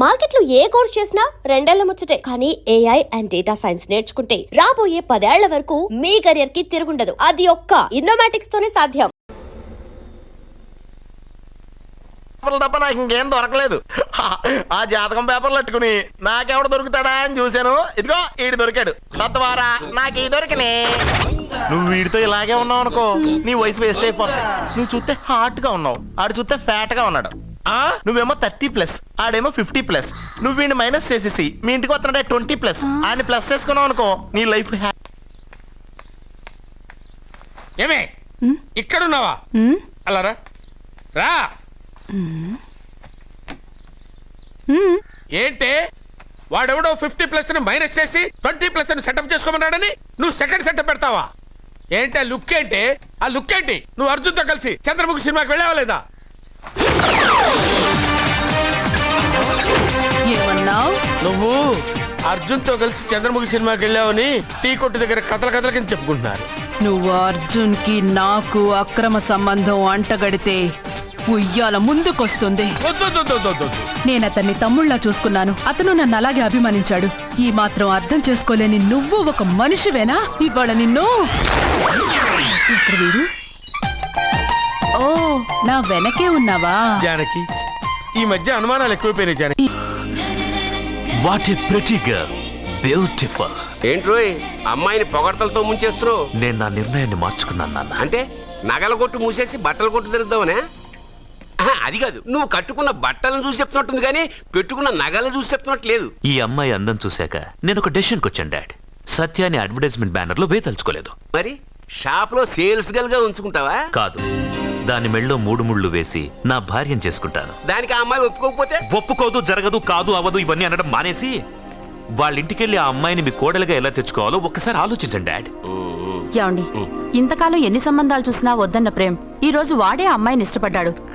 మార్కెట్లో ఏ కోర్స్ చేసినా రెండేళ్ల ముచ్చటే. కానీ ఏఐ అండ్ డేటా సైన్స్ నేర్చుకుంటే రాబోయే 10 ఏళ్ల వరకు మీ కెరియర్ కి తిరుగుండదు. అది ఒక్క ఇన్నోమాటిక్స్ తోనే సాధ్యం. తప్ప నాకు ఇంకేం దొరకలేదు. ఆ జాతకం పేపర్లు పెట్టుకుని నాకెవడు దొరుకుతాడా అని చూశాను. ఇదిగో ఈడు దొరికాడు. తద్వారా నాకు ఈ దొరికినే. నువ్వు వీడితో ఇలాగే ఉన్నావు అనుకో, నీ వయసు వేస్ట్ అయిపోతుంది. నువ్వు చూస్తే హాట్ గా ఉన్నావు, ఆడు చూస్తే ఫ్యాట్ గా ఉన్నాడు. నువ్వేమో 30+, ఆడేమో 50+. నువ్వు వీడిని మైనస్ చేసేసి మీ ఇంటికి వస్తున్నాడే 20+, ఆయన ప్లస్ చేసుకున్నావు అనుకో, నీ లైఫ్ ఏమే ఇక్కడున్నావా? అలా రా రా. ఏంటి వాడెవడో 50+ మైనస్ చేసి 20+ సెటప్ చేసుకోమన్నాడని నువ్వు సెకండ్ సెటప్ పెడతావా? ఏంటి ఆ లుక్ ఏంటి? ఆ లుక్ ఏంటి? నువ్వు అర్జున్తో కలిసి చంద్రముఖి సినిమాకి వెళ్ళావా లేదా? నువ్వు అర్జున్తో కలిసి చంద్రముఖి సినిమాకి వెళ్ళావని టీ కొట్టు దగ్గర కథల కింద చెప్పుకుంటున్నారు. నువ్వు అర్జున్ కి నాకు అక్రమ సంబంధం అంటగడితే ఉయ్యాల ముందుకొస్తుంది. నేను అతన్ని తమ్ముళ్లా చూసుకున్నాను. అతను నన్ను అలాగే అభిమానించాడు. ఈ మాత్రం అర్థం చేసుకోలేని నువ్వు ఒక మనిషివేనా? ఇవాళ నిన్ను వీడు. ఓ, నా వెనకే ఉన్నావా? జానకి, ఈ మధ్య అనుమానాలు ఎక్కువైపోయినాయి Janaki. What a pretty girl, beautiful. ఏంట్రోయ్ అమ్మాయిని పొగడ్తలతో ముంచేస్తున్నావు? నేను నా నిర్ణయాన్ని మార్చుకున్నాను నాన్న. అంటే నగల కొట్టు మూసేసి బట్టల కొట్టు తిరుగుదామనే? అది కాదు, నువ్వు కట్టుకున్న బట్టలను చూసి చెప్తున్నట్టుంది కానీ పెట్టుకున్న నగలను చూసి చెప్తున్నట్లేదు. ఈ అమ్మాయి అందం చూశాక నేను ఒక డెసిషన్కి వచ్చాను డాడ్. సత్యాన్ని అడ్వర్టైజ్మెంట్ బ్యానర్ లో వేయదలుచుకోలేదు. మరి షాప్ లో సేల్స్ గర్ల్ గా ఉంచుకుంటావా? కాదు, దాని మెళ్ళో 3 ముళ్ళు వేసి నా భార్యను చేసుకుంటాను. దానికి ఆ అమ్మాయి ఒప్పుకోకపోతే? ఒప్పుకోదు, జరగదు, కాదు, అవదు ఇవన్నీ అనడం మానేసి వాళ్ళ ఇంటికెళ్ళి ఆ అమ్మాయిని మీ కోడలుగా ఎలా తెచ్చుకోవాలో ఒక్కసారి ఆలోచించండి డాడ్. యాండి, ఇంతకాలం ఎన్ని సంబంధాలు చూసినా వద్దన్న ప్రేమ్ ఈ రోజు వాడే అమ్మాయిని ఇష్టపడ్డాడు.